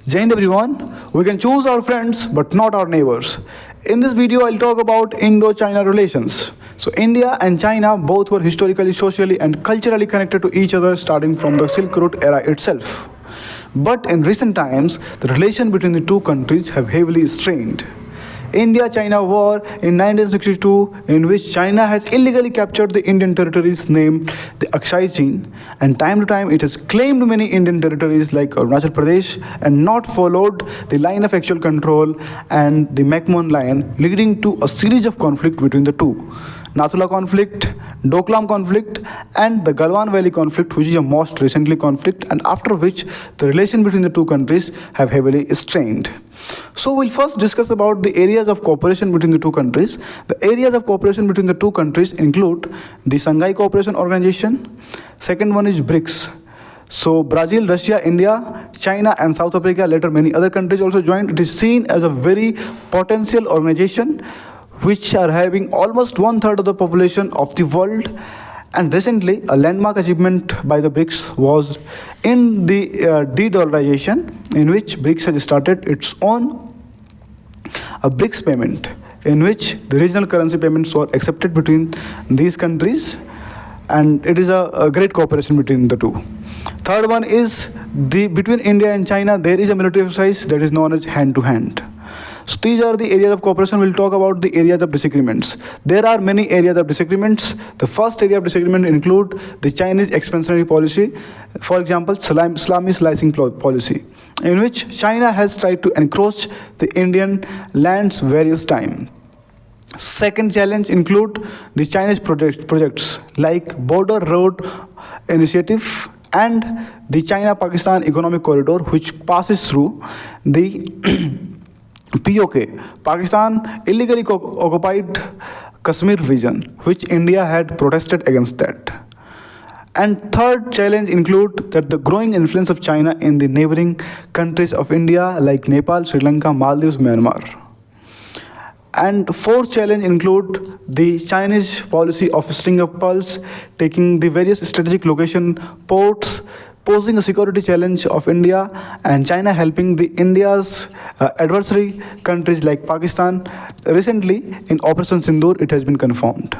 Jai Hind everyone. We can choose our friends but not our neighbors. In this video, I'll talk about Indo-China relations. So India and China both were historically, socially and culturally connected to each other starting from the Silk Route era itself. But in recent times, the relation between the two countries have heavily strained. India-China war in 1962, in which China has illegally captured the Indian territories named the Aksai Chin, and time to time it has claimed many Indian territories like Arunachal Pradesh and not followed the line of actual control and the McMahon line, leading to a series of conflict between the two. Nathula conflict, Doklam conflict, and the Galwan Valley conflict, which is a most recently conflict, and after which the relation between the two countries have heavily strained. So we'll first discuss about the areas of cooperation between the two countries. The areas of cooperation between the two countries include the Shanghai Cooperation Organization. Second one is BRICS. So Brazil, Russia, India, China and South Africa, later many other countries also joined. It is seen as a very potential organization which are having almost 1/3 of the population of the world. And recently, a landmark achievement by the BRICS was in the de-dollarization, in which BRICS has started its own BRICS payment, in which the regional currency payments were accepted between these countries, and it is a great cooperation between the two. Third one is between India and China, there is a military exercise that is known as hand-to-hand. So these are the areas of cooperation. We'll talk about the areas of disagreements. There are many areas of disagreements. The first area of disagreement include the Chinese expansionary policy, for example, Islamic slicing policy, in which China has tried to encroach the Indian lands various times. Second challenge include the Chinese projects like Border Road Initiative and the China-Pakistan Economic Corridor, which passes through the POK, Pakistan illegally occupied Kashmir region, which India had protested against that. And third challenge include that the growing influence of China in the neighboring countries of India like Nepal, Sri Lanka, Maldives, Myanmar. And fourth challenge include the Chinese policy of string of pearls, taking the various strategic location ports, posing a security challenge of India, and China helping the India's adversary countries like Pakistan. Recently, in Operation Sindoor, it has been confirmed.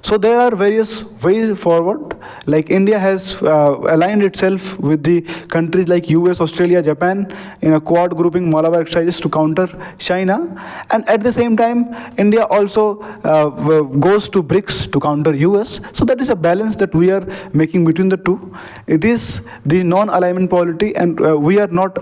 So there are various ways forward, like India has aligned itself with the countries like US, Australia, Japan in a quad grouping Malabar exercises to counter China, and at the same time India also goes to BRICS to counter US. So that is a balance that we are making between the two. It is the non-alignment policy, and we are not